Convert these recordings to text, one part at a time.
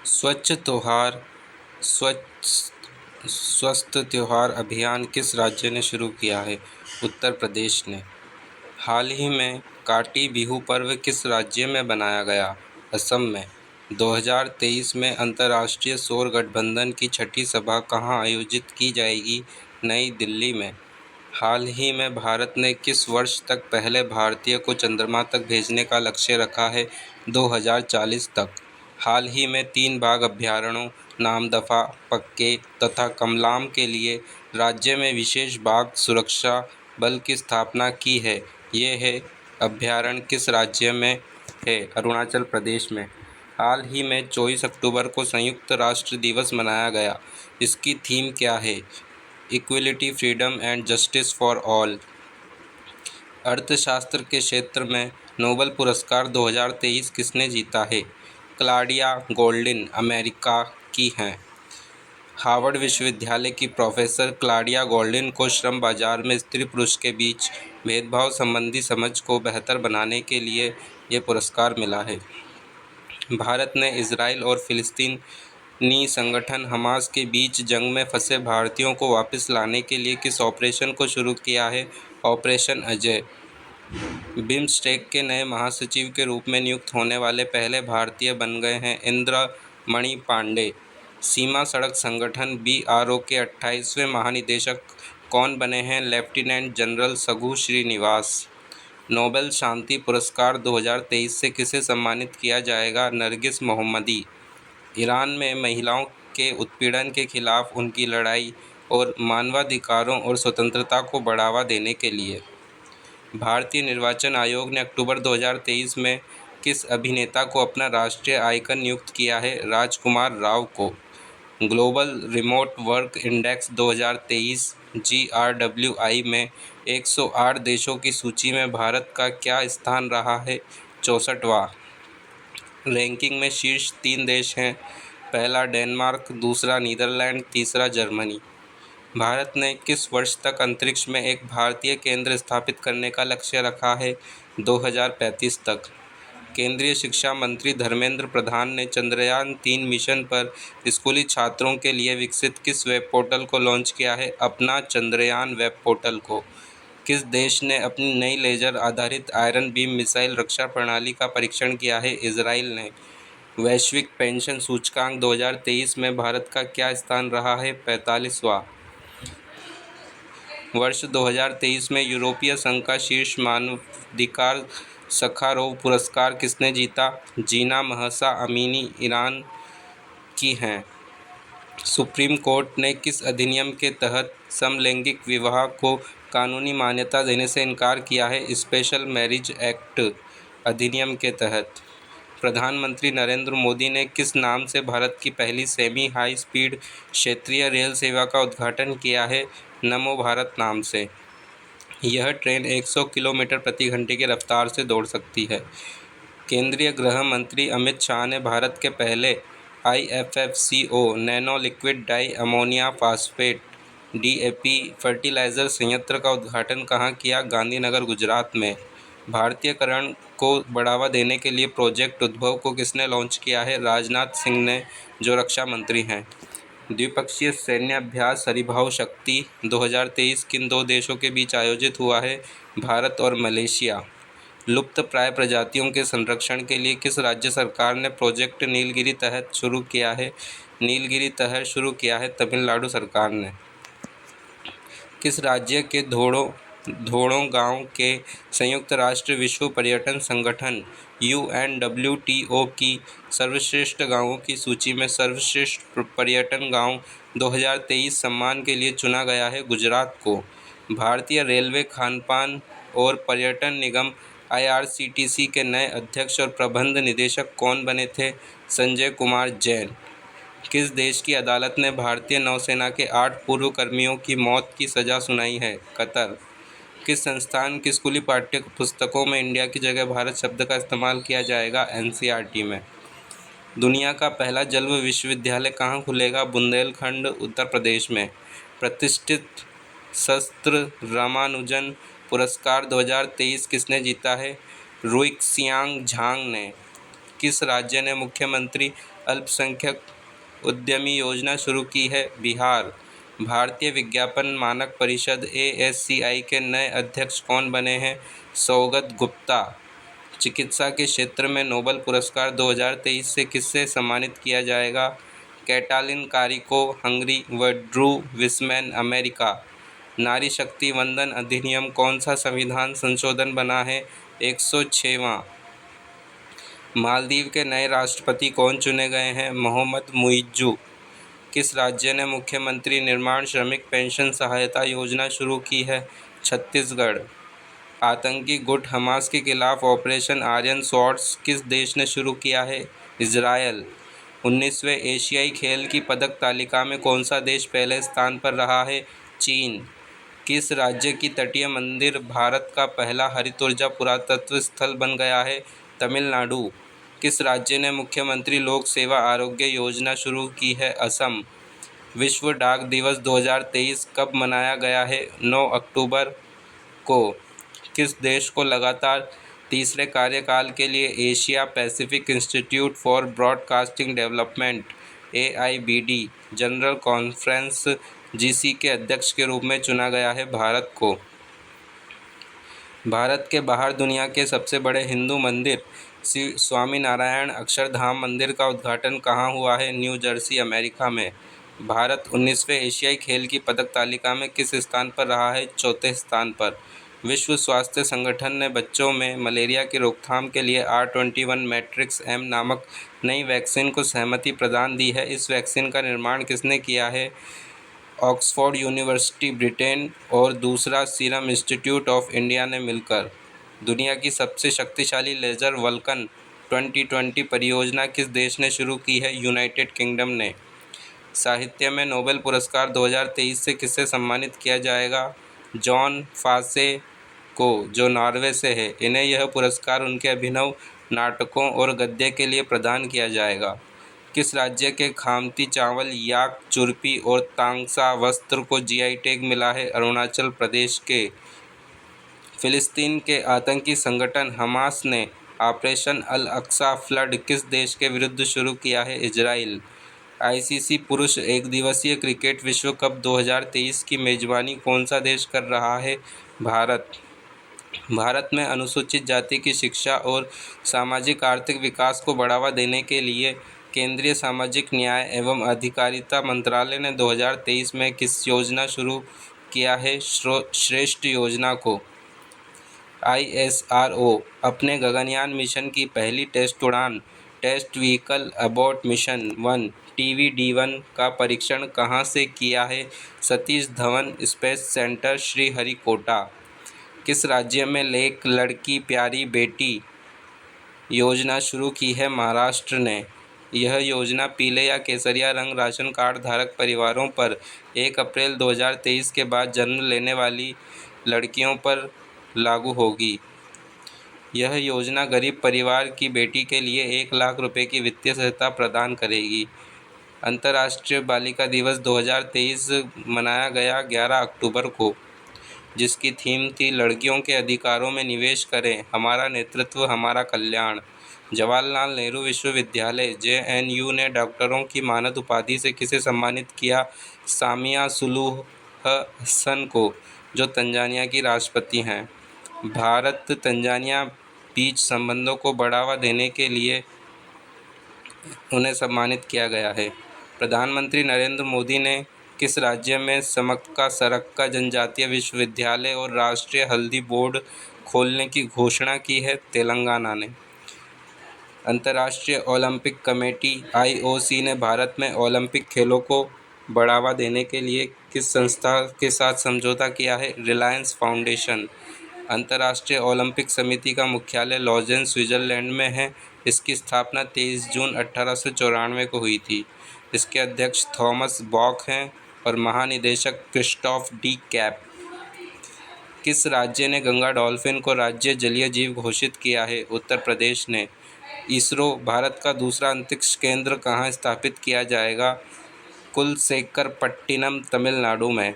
स्वच्छ त्योहार स्वच्छ स्वस्थ त्योहार अभियान किस राज्य ने शुरू किया है? उत्तर प्रदेश ने। हाल ही में काटी बिहू पर्व किस राज्य में बनाया गया? असम में। 2023 में अंतर्राष्ट्रीय सौर गठबंधन की छठी सभा कहाँ आयोजित की जाएगी? नई दिल्ली में। हाल ही में भारत ने किस वर्ष तक पहले भारतीय को चंद्रमा तक भेजने का लक्ष्य रखा है? 2040 तक। हाल ही में 3 बाघ अभयारण्यों नामदफा, पक्के तथा कमलाम के लिए राज्य में विशेष बाघ सुरक्षा बल की स्थापना की है। ये है अभयारण्य किस राज्य में है? अरुणाचल प्रदेश में। हाल ही में 24 अक्टूबर को संयुक्त राष्ट्र दिवस मनाया गया। इसकी थीम क्या है? Equality, freedom and justice for all. अर्थशास्त्र के क्षेत्र में नोबेल पुरस्कार 2023 किसने जीता है? क्लॉडिया गोल्डिन अमेरिका की हैं। हार्वर्ड विश्वविद्यालय की प्रोफेसर क्लॉडिया गोल्डिन को श्रम बाजार में स्त्री पुरुष के बीच भेदभाव संबंधी समझ को बेहतर बनाने के लिए ये पुरस्कार मिला है। भारत ने इजराइल और फिलिस्तीनी संगठन हमास के बीच जंग में फंसे भारतीयों को वापस लाने के लिए किस ऑपरेशन को शुरू किया है? ऑपरेशन अजय। बिम्स्टेक के नए महासचिव के रूप में नियुक्त होने वाले पहले भारतीय बन गए हैं इंद्रमणि पांडे। सीमा सड़क संगठन BRO के 28वें महानिदेशक कौन बने हैं? Lieutenant general Sagu Srinivas. Nobel शांति पुरस्कार 2023 से किसे सम्मानित किया जाएगा? नरगिस मोहम्मदी। ईरान में महिलाओं के उत्पीड़न के खिलाफ उनकी लड़ाई और मानवाधिकारों और स्वतंत्रता को बढ़ावा देने के लिए भारतीय निर्वाचन आयोग ने अक्टूबर 2023 में किस अभिनेता को अपना राष्ट्रीय आइकन नियुक्त किया है? राजकुमार राव को। Global remote work index 2023 GRWI में 108 देशों की सूची में भारत का क्या स्थान रहा है? 64वां। रैंकिंग में शीर्ष 3 देश हैं। पहला डेनमार्क, दूसरा नीदरलैंड, तीसरा जर्मनी। भारत ने किस वर्ष तक अंतरिक्ष में एक भारतीय केंद्र स्थापित करने का लक्ष्य रखा है? 2035 तक। केंद्रीय शिक्षा मंत्री धर्मेंद्र प्रधान ने चंद्रयान-3 मिशन पर स्कूली छात्रों के लिए विकसित किस वेब पोर्टल को लॉन्च किया है? अपना चंद्रयान वेब पोर्टल को। किस देश ने अपनी नई लेजर आधारित आयरन बीम मिसाइल रक्षा प्रणाली का परीक्षण किया है? इजराइल ने। वैश्विक पेंशन सूचकांक 2023 में भारत का क्या स्थान रहा है? 45वां। वर्ष 2023 में यूरोपीय संघ का शीर्ष मानवाधिकार सखारोव पुरस्कार किसने जीता? जीना महसा अमीनी ईरान की हैं। सुप्रीम कोर्ट ने किस अधिनियम के तहत समलैंगिक विवाह को कानूनी मान्यता देने से इनकार किया है? स्पेशल मैरिज एक्ट अधिनियम के तहत। प्रधानमंत्री नरेंद्र मोदी ने किस नाम से भारत की पहली सेमी हाई स्पीड क्षेत्रीय रेल सेवा का उद्घाटन किया है? नमो भारत नाम से। यह ट्रेन 100 किलोमीटर प्रति घंटे की रफ्तार से दौड़ सकती है। केंद्रीय गृह मंत्री अमित शाह ने भारत के पहले IFFCO nano liquid di ammonia phosphate DAP fertiliser संयंत्र का उद्घाटन कहाँ किया? गांधीनगर, गुजरात में। भारतीयकरण को बढ़ावा देने के लिए प्रोजेक्ट उद्भव को किसने लॉन्च किया है? राजनाथ सिंह ने, जो रक्षा मंत्री हैं। द्विपक्षीय सैन्य अभ्यास हरिभाव शक्ति 2023 किन 2 देशों के बीच आयोजित हुआ है? भारत और मलेशिया। लुप्त प्राय प्रजातियों के संरक्षण के लिए किस राज्य सरकार ने प्रोजेक्ट नीलगिरी तहत शुरू किया है? नीलगिरी तहत शुरू किया है तमिलनाडु सरकार ने। किस राज्य के धोड़ों गांव के संयुक्त राष्ट्र विश्व पर्यटन संगठन UNWTO की सर्वश्रेष्ठ गांवों की सूची में सर्वश्रेष्ठ पर्यटन गांव 2023 सम्मान के लिए चुना गया है? गुजरात को। भारतीय रेलवे खानपान और पर्यटन निगम IRCTC के नए अध्यक्ष और प्रबंध निदेशक कौन बने थे? संजय कुमार जैन। किस देश की अदालत ने भारतीय नौसेना के 8 पूर्व कर्मियों की मौत की सज़ा सुनाई है? कतर। किस संस्थान की स्कूली पाठ्य पुस्तकों में इंडिया की जगह भारत शब्द का इस्तेमाल किया जाएगा? NCERT में। दुनिया का पहला जल विश्वविद्यालय कहाँ खुलेगा? बुंदेलखंड, उत्तर प्रदेश में। प्रतिष्ठित शस्त्र रामानुजन पुरस्कार 2023 किसने जीता है? रुइक्सियांग झांग ने। किस राज्य ने मुख्यमंत्री अल्पसंख्यक उद्यमी योजना शुरू की है बिहार। भारतीय विज्ञापन मानक परिषद ASCI के नए अध्यक्ष कौन बने हैं? सौगत गुप्ता। चिकित्सा के क्षेत्र में नोबेल पुरस्कार 2023 से किससे सम्मानित किया जाएगा? कैटालिन कारिको हंगरी व ड्रू विस्मैन अमेरिका। नारी शक्ति वंदन अधिनियम कौन सा संविधान संशोधन बना है? 106वां। मालदीव के नए राष्ट्रपति कौन चुने गए हैं? मोहम्मद मुइज्जू। किस राज्य ने मुख्यमंत्री निर्माण श्रमिक पेंशन सहायता योजना शुरू की है? छत्तीसगढ़। आतंकी गुट हमास के खिलाफ ऑपरेशन आर्यन स्वॉर्ड्स किस देश ने शुरू किया है? इजरायल। 19वें एशियाई खेल की पदक तालिका में कौन सा देश पहले स्थान पर रहा है? चीन। किस राज्य की तटीय मंदिर भारत का पहला हरित ऊर्जा पुरातत्व स्थल बन गया है? तमिलनाडु। किस राज्य ने मुख्यमंत्री लोक सेवा आरोग्य योजना शुरू की है? असम। विश्व डाक दिवस 2023 कब मनाया गया है? 9 अक्टूबर को। किस देश को लगातार तीसरे कार्यकाल के लिए Asia Pacific institute for broadcasting development AIBD general conference GC के अध्यक्ष के रूप में चुना गया है? भारत को। भारत के बाहर दुनिया के सबसे बड़े हिंदू मंदिर श्री स्वामीनारायण अक्षरधाम मंदिर का उद्घाटन कहाँ हुआ है? न्यू जर्सी अमेरिका में। भारत 19वें एशियाई खेल की पदक तालिका में किस स्थान पर रहा है? चौथे स्थान पर। विश्व स्वास्थ्य संगठन ने बच्चों में मलेरिया की रोकथाम के लिए R21 मैट्रिक्स M नामक नई वैक्सीन को सहमति प्रदान दी है। इस वैक्सीन का निर्माण किसने किया है? ऑक्सफोर्ड यूनिवर्सिटी ब्रिटेन और दूसरा सीरम इंस्टीट्यूट ऑफ इंडिया ने मिलकर। दुनिया की सबसे शक्तिशाली लेज़र वल्कन 2020 परियोजना किस देश ने शुरू की है? यूनाइटेड किंगडम ने। साहित्य में नोबेल पुरस्कार 2023 से किससे सम्मानित किया जाएगा? जॉन फासे को, जो नॉर्वे से है। इन्हें यह पुरस्कार उनके अभिनव नाटकों और गद्य के लिए प्रदान किया जाएगा। किस राज्य के खामती चावल याक चुरपी और तांगसा वस्त्र को GI टैग मिला है? अरुणाचल प्रदेश के। फिलिस्तीन के आतंकी संगठन हमास ने ऑपरेशन अल अक्सा फ्लड किस देश के विरुद्ध शुरू किया है? इजराइल। ICC पुरुष एकदिवसीय क्रिकेट विश्व कप 2023 की मेजबानी कौन सा देश कर रहा है? भारत। भारत में अनुसूचित जाति की शिक्षा और सामाजिक आर्थिक विकास को बढ़ावा देने के लिए केंद्रीय सामाजिक न्याय एवं अधिकारिता मंत्रालय ने 2023 में किस योजना शुरू किया है? श्रेष्ठ योजना को। ISRO अपने गगनयान मिशन की पहली टेस्ट उड़ान test vehicle Abbott mission 1 TVD-1 का परीक्षण कहाँ से किया है? Satish Dhawan space centre Sriharikota. किस राज्य में लेक लड़की प्यारी बेटी योजना शुरू की है? महाराष्ट्र ने। यह योजना पीले या केसरिया रंग राशन कार्ड धारक परिवारों पर 1 अप्रैल 2023 के बाद जन्म लेने वाली लड़कियों पर लागू होगी। यह योजना गरीब परिवार की बेटी के लिए 1 लाख रुपए की वित्तीय सहायता प्रदान करेगी। अंतर्राष्ट्रीय बालिका दिवस 2023 मनाया गया 11 अक्टूबर को, जिसकी थीम थी लड़कियों के अधिकारों में निवेश करें, हमारा नेतृत्व हमारा कल्याण। जवाहरलाल नेहरू विश्वविद्यालय JNU ने डॉक्टरों की मानद उपाधि से किसे सम्मानित किया? सामिया सुलूह हसन को, जो तंजानिया की राष्ट्रपति हैं। भारत तंजानिया बीच संबंधों को बढ़ावा देने के लिए उन्हें सम्मानित किया गया है। प्रधानमंत्री नरेंद्र मोदी ने किस राज्य में समक्का सरक्का जनजातीय विश्वविद्यालय और राष्ट्रीय हल्दी बोर्ड खोलने की घोषणा की है? तेलंगाना ने। अंतर्राष्ट्रीय ओलंपिक कमेटी IOC ने भारत में ओलंपिक खेलों को बढ़ावा देने के लिए किस संस्था के साथ समझौता किया है? रिलायंस फाउंडेशन। अंतर्राष्ट्रीय ओलंपिक समिति का मुख्यालय लॉजेन स्विट्जरलैंड में है। इसकी स्थापना 23 जून 1894 को हुई थी। इसके अध्यक्ष थॉमस बॉक हैं और महानिदेशक क्रिस्टोफ डी कैप। किस राज्य ने गंगा डॉल्फिन को राज्य जलीय जीव घोषित किया है? उत्तर प्रदेश ने। इसरो भारत का दूसरा अंतरिक्ष केंद्र कहाँ स्थापित किया जाएगा? कुलशेखरपट्टिनम तमिलनाडु में।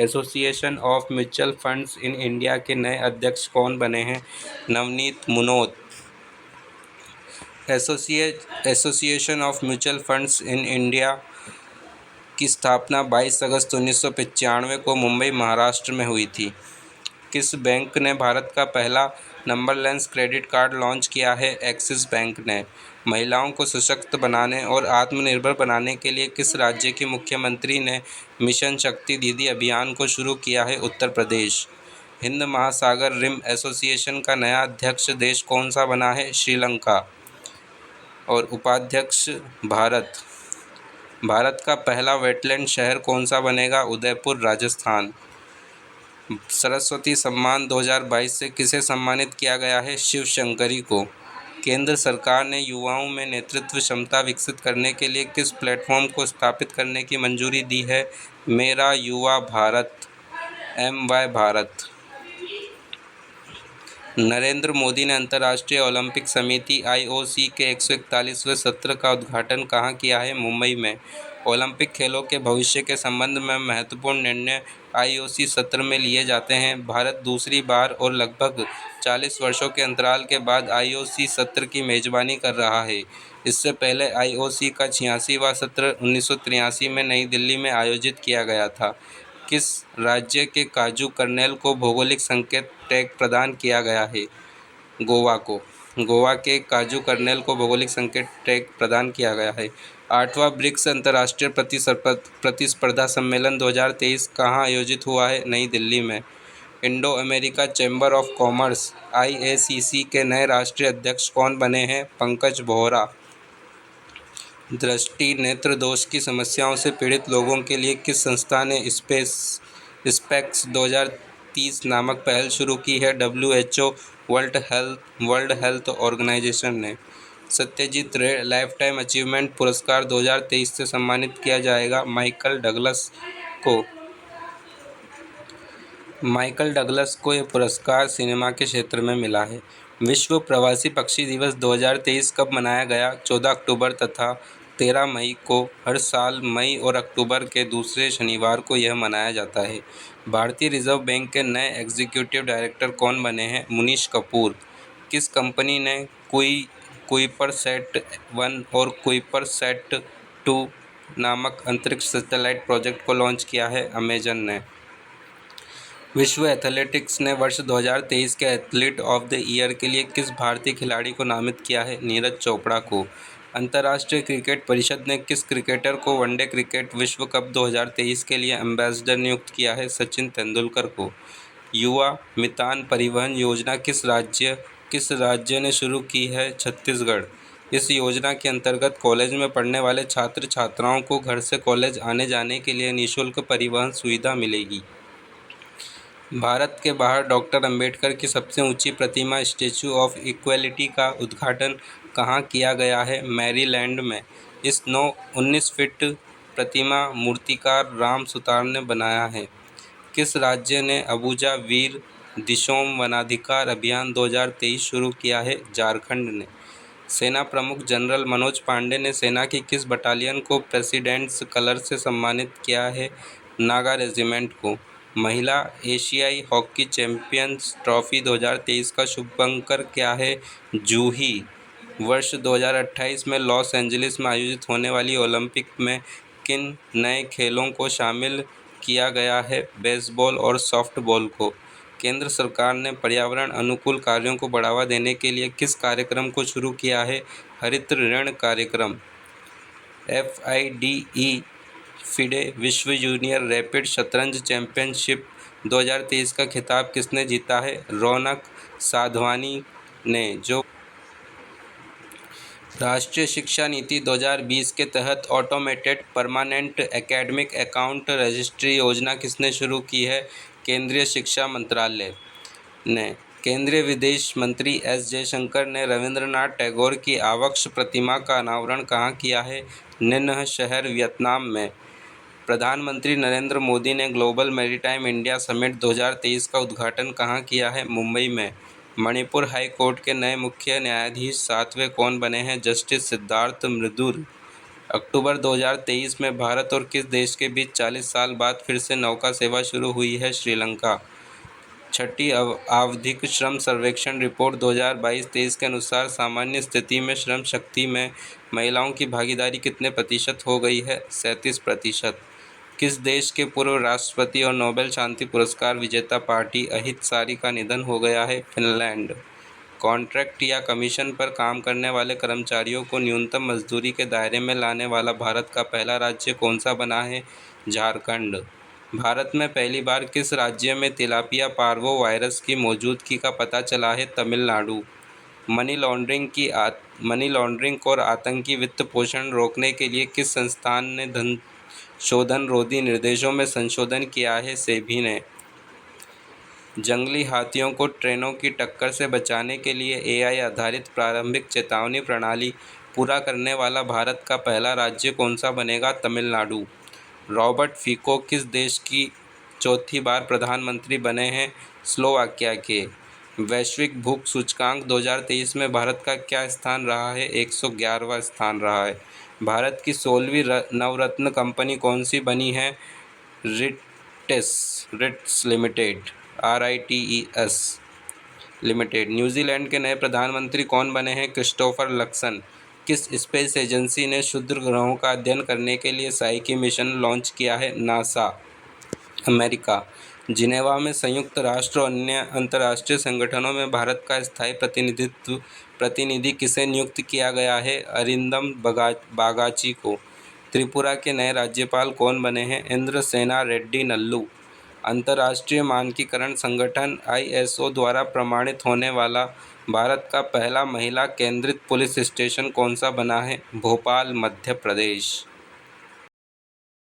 Association of mutual funds in India के नए अध्यक्ष कौन बने हैं? Navneet Munot. Association of mutual funds in India की स्थापना 22 अगस्त 1995 को मुंबई, महाराष्ट्र में हुई थी। किस बैंक ने भारत का पहला नंबरलेस क्रेडिट कार्ड लॉन्च किया है? एक्सिस बैंक ने। महिलाओं को सशक्त बनाने और आत्मनिर्भर बनाने के लिए किस राज्य की मुख्यमंत्री ने मिशन शक्ति दीदी अभियान को शुरू किया है? उत्तर प्रदेश। हिंद महासागर रिम एसोसिएशन का नया अध्यक्ष देश कौन सा बना है? श्रीलंका। और उपाध्यक्ष भारत। भारत का पहला वेटलैंड शहर कौन सा बनेगा? उदयपुर, राजस्थान। सरस्वती सम्मान 2022 से किसे सम्मानित किया गया है? शिव शंकरी को। केंद्र सरकार ने युवाओं में नेतृत्व क्षमता विकसित करने के लिए किस प्लेटफॉर्म को स्थापित करने की मंजूरी दी है? मेरा युवा भारत, MY भारत। नरेंद्र मोदी ने अंतर्राष्ट्रीय ओलंपिक समिति IOC के 141वें सत्र का उद्घाटन कहाँ किया है? मुंबई में। ओलंपिक खेलों के भविष्य के संबंध में महत्वपूर्ण निर्णय IOC सत्र में लिए जाते हैं। भारत दूसरी बार और लगभग 40 वर्षों के अंतराल के बाद IOC सत्र की मेजबानी कर रहा है। इससे पहले IOC का 86वां सत्र 1983 में नई दिल्ली में आयोजित किया गया था। किस राज्य के काजू कर्नेल को भौगोलिक संकेत टैग प्रदान किया गया है? गोवा को। गोवा के काजू कर्नेल को भौगोलिक संकेत टैग प्रदान किया गया है। 8वां ब्रिक्स अंतर्राष्ट्रीय प्रतिस्पर्धा सम्मेलन 2023 कहाँ आयोजित हुआ है? नई दिल्ली में। Indo America chamber of commerce IACC के नए राष्ट्रीय अध्यक्ष कौन बने हैं? पंकज बोहरा। दृष्टि नेत्र दोष की समस्याओं से पीड़ित लोगों के लिए किस संस्था ने स्पेक्स 2030 नामक पहल शुरू की है? WHO वर्ल्ड हेल्थ ऑर्गेनाइजेशन ने। सत्यजीत रे लाइफटाइम अचीवमेंट पुरस्कार 2023 से सम्मानित किया जाएगा माइकल डगलस को यह पुरस्कार सिनेमा के क्षेत्र में मिला है। विश्व प्रवासी पक्षी दिवस 2023 कब मनाया गया? 14 अक्टूबर तथा 13 मई को। हर साल मई और अक्टूबर के दूसरे शनिवार को यह मनाया जाता है। भारतीय रिजर्व बैंक के नए एग्जीक्यूटिव डायरेक्टर कौन बने हैं? मुनीश कपूर। किस कंपनी ने कुइपरसैट 1 और कुइपरसैट 2 नामक अंतरिक्ष सैटेलाइट प्रोजेक्ट को लॉन्च किया है? अमेजन ने। विश्व एथलेटिक्स ने वर्ष 2023 के एथलीट ऑफ द ईयर के लिए किस भारतीय खिलाड़ी को नामित किया है? नीरज चोपड़ा को। अंतर्राष्ट्रीय क्रिकेट परिषद ने किस क्रिकेटर को वनडे क्रिकेट विश्व कप 2023 के लिए एम्बेसडर नियुक्त किया है? सचिन तेंदुलकर को। युवा मितान परिवहन योजना किस राज्य ने शुरू की है? छत्तीसगढ़। इस योजना के अंतर्गत कॉलेज में पढ़ने वाले छात्र छात्राओं को घर से कॉलेज आने जाने के लिए निःशुल्क परिवहन सुविधा मिलेगी। भारत के बाहर डॉक्टर अंबेडकर की सबसे ऊंची प्रतिमा स्टैच्यू ऑफ इक्वलिटी का उद्घाटन कहाँ किया गया है? मैरीलैंड में। इस 19 फीट प्रतिमा मूर्तिकार राम सुतार ने बनाया है। किस राज्य ने अबुजा वीर दिशोम वनाधिकार अभियान 2023 शुरू किया है? झारखंड ने। सेना प्रमुख जनरल मनोज पांडे ने सेना की किस बटालियन को प्रेसिडेंट्स कलर से सम्मानित किया है? नागा रेजिमेंट को। महिला एशियाई हॉकी चैंपियंस ट्रॉफी 2023 का शुभंकर क्या है? जूही। वर्ष 2028 में लॉस एंजलिस में आयोजित होने वाली ओलंपिक में किन नए खेलों को शामिल किया गया है? बेसबॉल और सॉफ्टबॉल को। केंद्र सरकार ने पर्यावरण अनुकूल कार्यों को बढ़ावा देने के लिए किस कार्यक्रम को शुरू किया है? हरित ऋण कार्यक्रम। FIDE फिडे विश्व जूनियर रैपिड शतरंज चैंपियनशिप 2023 का खिताब किसने जीता है? रौनक साधवानी ने। जो राष्ट्रीय शिक्षा नीति 2020 के तहत automated permanent academic account registry योजना किसने शुरू की है? केंद्रीय शिक्षा मंत्रालय ने। केंद्रीय विदेश मंत्री S जयशंकर ने रविंद्रनाथ टैगोर की आवक्ष प्रतिमा का अनावरण कहाँ किया है? निन्ह शहर, वियतनाम में। प्रधानमंत्री नरेंद्र मोदी ने ग्लोबल मैरीटाइम इंडिया समिट 2023 का उद्घाटन कहाँ किया है? मुंबई में। मणिपुर हाई कोर्ट के नए मुख्य न्यायाधीश 7वें कौन बने हैं? जस्टिस सिद्धार्थ मृदुल। अक्टूबर 2023 में भारत और किस देश के बीच 40 साल बाद फिर से नौका सेवा शुरू हुई है? श्रीलंका। छठी आवधिक श्रम सर्वेक्षण रिपोर्ट 2022-23 के अनुसार सामान्य स्थिति में श्रम शक्ति में महिलाओं की भागीदारी कितने प्रतिशत हो गई है? 37%। किस देश के पूर्व राष्ट्रपति और नोबेल शांति पुरस्कार विजेता पार्टी अहिंसारी का निधन हो गया है? फिनलैंड। कॉन्ट्रैक्ट या कमीशन पर काम करने वाले कर्मचारियों को न्यूनतम मजदूरी के दायरे में लाने वाला भारत का पहला राज्य कौन सा बना है? झारखंड। भारत में पहली बार किस राज्य में तिलापिया पार्वो वायरस की मौजूदगी का पता चला है? तमिलनाडु। मनी लॉन्ड्रिंग और आतंकी वित्त पोषण रोकने के लिए किस संस्थान ने धन शोधन रोधी निर्देशों में संशोधन किया है? सेबी ने। जंगली हाथियों को ट्रेनों की टक्कर से बचाने के लिए एआई आधारित प्रारंभिक चेतावनी प्रणाली पूरा करने वाला भारत का पहला राज्य कौन सा बनेगा? तमिलनाडु। रॉबर्ट फिको किस देश की चौथी बार प्रधानमंत्री बने हैं? स्लोवाकिया के। वैश्विक भूख सूचकांक 2023 में भारत का क्या स्थान रहा है? 111वां स्थान रहा है। भारत की 16वीं नवरत्न कंपनी कौन सी बनी है? RITES limited, RITES limited. New Zealand के नए प्रधानमंत्री कौन बने हैं? Christopher Luxon. किस स्पेस एजेंसी ने क्षुद्र ग्रहों का अध्ययन करने के लिए साइकी मिशन लॉन्च किया है? NASA, America. जिनेवा में संयुक्त राष्ट्र और अन्य अंतर्राष्ट्रीय संगठनों में भारत का स्थायी प्रतिनिधि किसे नियुक्त किया गया है? अरिंदम बागाची को। त्रिपुरा के नए राज्यपाल कौन बने हैं? इंद्रसेना रेड्डी नल्लू। अंतर्राष्ट्रीय मानकीकरण संगठन ISO द्वारा प्रमाणित होने वाला भारत का पहला महिला केंद्रित पुलिस स्टेशन कौन सा बना है? भोपाल, मध्य प्रदेश।